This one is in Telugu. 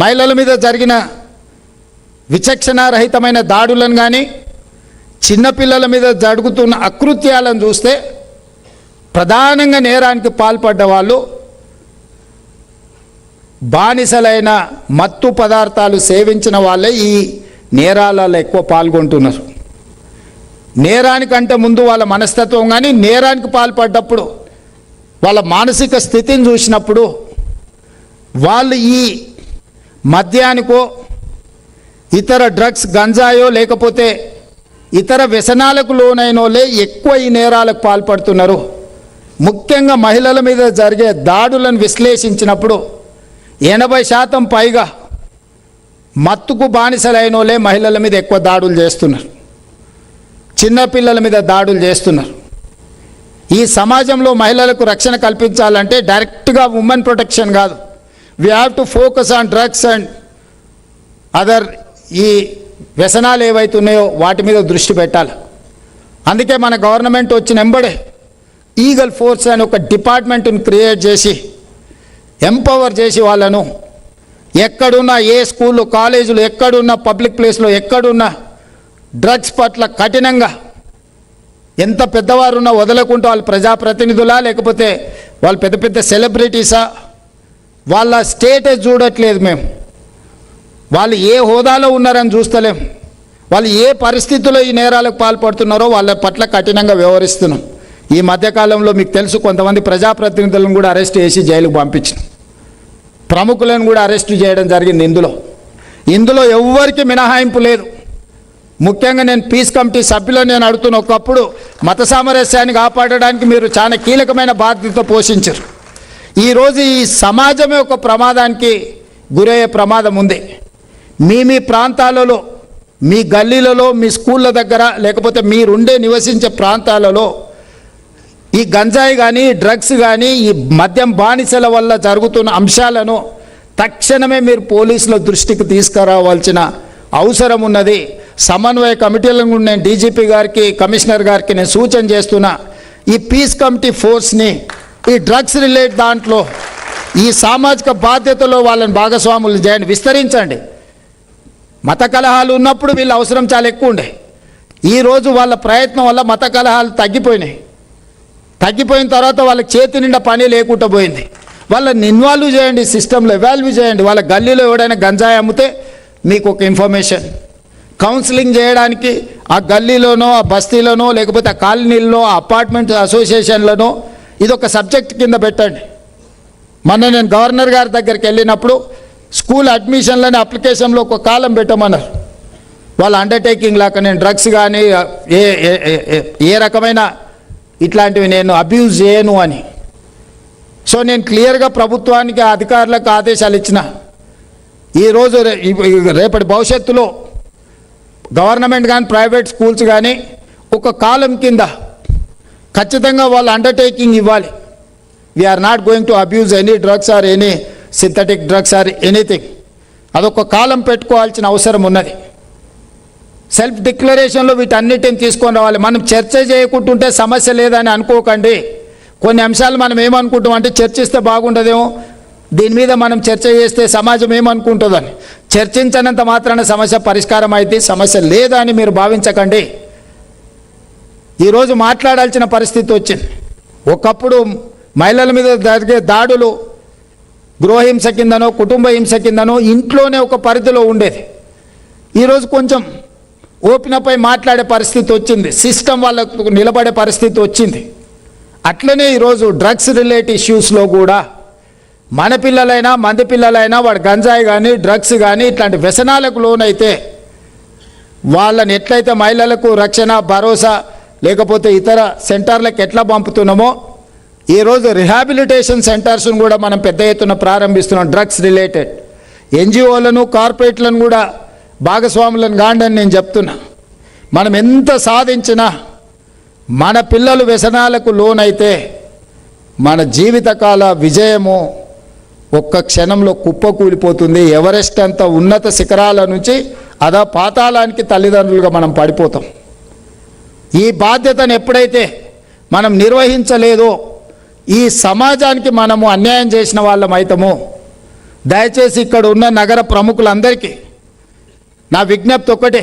మహిళల మీద జరిగిన విచక్షణారహితమైన దాడులను కానీ చిన్నపిల్లల మీద జరుగుతున్న అకృత్యాలను చూస్తే ప్రధానంగా నేరానికి పాల్పడ్డ వాళ్ళు బానిసలైన మత్తు పదార్థాలు సేవించిన వాళ్ళే ఈ నేరాలలో ఎక్కువ పాల్గొంటున్నారు. నేరానికంటే ముందు వాళ్ళ మనస్తత్వం కానీ నేరానికి పాల్పడ్డప్పుడు వాళ్ళ మానసిక స్థితిని చూసినప్పుడు వాళ్ళు ఈ మద్యానికో ఇతర డ్రగ్స్ గంజాయో లేకపోతే ఇతర వ్యసనాలకు లోనైన వాళ్ళే ఎక్కువ ఈ నేరాలకు పాల్పడుతున్నారు. ముఖ్యంగా మహిళల మీద జరిగే దాడులను విశ్లేషించినప్పుడు 80% పైగా మత్తుకు బానిసలైన వాళ్ళే మహిళల మీద ఎక్కువ దాడులు చేస్తున్నారు, చిన్నపిల్లల మీద దాడులు చేస్తున్నారు. ఈ సమాజంలో మహిళలకు రక్షణ కల్పించాలంటే డైరెక్ట్గా ఉమెన్ ప్రొటెక్షన్ కాదు, we have to focus on drugs and other ఈ వ్యసనాలు ఏవైతున్నాయో వాటి మీద దృష్టి పెట్టాలి. అందుకే మన గవర్నమెంట్ వచ్చిన వెంబడే ఈగల్ ఫోర్స్ అని ఒక డిపార్ట్మెంట్ని క్రియేట్ చేసి ఎంపవర్ చేసి వాళ్ళను ఎక్కడున్నా ఏ స్కూళ్ళు కాలేజీలు ఎక్కడున్నా పబ్లిక్ ప్లేస్లో ఎక్కడున్నా డ్రగ్స్ పట్ల కఠినంగా ఎంత పెద్దవారున్నా వదలకుండా వాళ్ళు ప్రజాప్రతినిధులా లేకపోతే వాళ్ళు పెద్ద పెద్ద సెలబ్రిటీసా వాళ్ళ స్టేటస్ చూడట్లేదు, మేము వాళ్ళు ఏ హోదాలో ఉన్నారని చూస్తలేం, వాళ్ళు ఏ పరిస్థితుల్లో ఈ నేరాలకు పాల్పడుతున్నారో వాళ్ళ పట్ల కఠినంగా వ్యవహరిస్తున్నాం. ఈ మధ్యకాలంలో మీకు తెలుసు కొంతమంది ప్రజాప్రతినిధులను కూడా అరెస్ట్ చేసి జైలుకు పంపించిన, ప్రముఖులను కూడా అరెస్ట్ చేయడం జరిగింది. ఇందులో ఎవ్వరికి మినహాయింపు లేదు. ముఖ్యంగా నేను పీస్ కమిటీ సభ్యులను నేను అడుగుతున్న, ఒకప్పుడు మత సామరస్యాన్ని కాపాడడానికి మీరు చాలా కీలకమైన బాధ్యత పోషించారు. ఈరోజు ఈ సమాజమే ఒక ప్రమాదానికి గురయ్యే ప్రమాదం ఉంది. మీ ప్రాంతాలలో, మీ గల్లీలలో, మీ స్కూళ్ళ దగ్గర లేకపోతే మీరుండే నివసించే ప్రాంతాలలో ఈ గంజాయి కానీ డ్రగ్స్ కానీ ఈ మద్యం బానిసల వల్ల జరుగుతున్న అంశాలను తక్షణమే మీరు పోలీసుల దృష్టికి తీసుకురావాల్సిన అవసరం ఉన్నది. సమన్వయ కమిటీలను నేను డీజీపీ గారికి కమిషనర్ గారికి నేను సూచన చేస్తున్నా, ఈ పీస్ కమిటీ ఫోర్స్ని ఈ డ్రగ్స్ రిలేట్ దాంట్లో ఈ సామాజిక బాధ్యతలో వాళ్ళని భాగస్వాములు చేయండి, విస్తరించండి. మత కలహాలు ఉన్నప్పుడు వీళ్ళ అవసరం చాలా ఎక్కువ ఉండే. ఈరోజు వాళ్ళ ప్రయత్నం వల్ల మత కలహాలు తగ్గిపోయిన తర్వాత వాళ్ళకి చేతి నిండా పని లేకుండా పోయింది. వాళ్ళని ఇన్వాల్వ్ చేయండి, సిస్టంలో ఎవాల్వ్ చేయండి. వాళ్ళ గల్లీలో ఎవడైనా గంజాయి అమ్మితే మీకు ఒక ఇన్ఫర్మేషన్, కౌన్సిలింగ్ చేయడానికి ఆ గల్లీలోనో ఆ బస్తీలోనో లేకపోతే ఆ కాలనీల్లో ఆ అపార్ట్మెంట్ అసోసియేషన్లోనో ఇదొక సబ్జెక్ట్ కింద పెట్టండి. మొన్న నేను గవర్నర్ గారి దగ్గరికి వెళ్ళినప్పుడు స్కూల్ అడ్మిషన్లని అప్లికేషన్లో ఒక కాలం పెట్టమన్నారు. వాళ్ళ అండర్టేకింగ్ లాగా నేను డ్రగ్స్ కానీ ఏ రకమైన ఇట్లాంటివి నేను అబ్యూజ్ చేయను అని. సో నేను క్లియర్గా ప్రభుత్వానికి అధికారులకు ఆదేశాలు ఇచ్చిన, ఈరోజు రేపటి భవిష్యత్తులో గవర్నమెంట్ కానీ ప్రైవేట్ స్కూల్స్ కానీ ఒక కాలం కింద ఖచ్చితంగా వాళ్ళు అండర్టేకింగ్ ఇవ్వాలి. We're not going to abuse any drugs or any synthetic drugs or anything. అదొక కాలం పెట్టుకోవాల్సిన అవసరం ఉన్నది. సెల్ఫ్ డిక్లరేషన్లో వీటన్నిటిని తీసుకొని రావాలి. మనం చర్చ చేయకుంటుంటే సమస్య లేదని అనుకోకండి. కొన్ని అంశాలు మనం ఏమనుకుంటాం అంటే చర్చిస్తే బాగుండదేమో, దీని మీద మనం చర్చ చేస్తే సమాజం ఏమనుకుంటుందని. చర్చించనంత మాత్రాన సమస్య పరిష్కారం అయితే సమస్య లేదని మీరు భావించకండి. ఈరోజు మాట్లాడాల్సిన పరిస్థితి వచ్చింది. ఒకప్పుడు మహిళల మీద జరిగే దాడులు గృహహింస కిందనో కుటుంబ హింస కిందనో ఇంట్లోనే ఒక పరిధిలో ఉండేది. ఈరోజు కొంచెం ఓపెనపై మాట్లాడే పరిస్థితి వచ్చింది, సిస్టమ్ వాళ్ళకు నిలబడే పరిస్థితి వచ్చింది. అట్లనే ఈరోజు డ్రగ్స్ రిలేటెడ్ ఇష్యూస్లో కూడా మన పిల్లలైనా మంది పిల్లలైనా వాడు గంజాయి కానీ డ్రగ్స్ కానీ ఇట్లాంటి వ్యసనాలకు లోనైతే వాళ్ళని ఎట్లయితే మహిళలకు రక్షణ భరోసా లేకపోతే ఇతర సెంటర్లకు ఎట్లా పంపుతున్నామో ఈరోజు రిహాబిలిటేషన్ సెంటర్స్ను కూడా మనం పెద్ద ఎత్తున ప్రారంభిస్తున్నాం. డ్రగ్స్ రిలేటెడ్ ఎన్జిఓలను కార్పొరేట్లను కూడా భాగస్వాములను కాండని నేను చెప్తున్నా. మనం ఎంత సాధించినా మన పిల్లలు వ్యసనాలకు లోనైతే మన జీవితకాల విజయము ఒక్క క్షణంలో కుప్పకూలిపోతుంది. ఎవరెస్ట్ అంత ఉన్నత శిఖరాల నుంచి అదా పాతాళానికి తల్లిదండ్రులుగా మనం పడిపోతాం. ఈ బాధ్యతను ఎప్పుడైతే మనం నిర్వహించలేదో ఈ సమాజానికి మనము అన్యాయం చేసిన వాళ్ళం అవుతామో. దయచేసి ఇక్కడ ఉన్న నగర ప్రముఖులందరికీ నా విజ్ఞప్తి ఒక్కటే,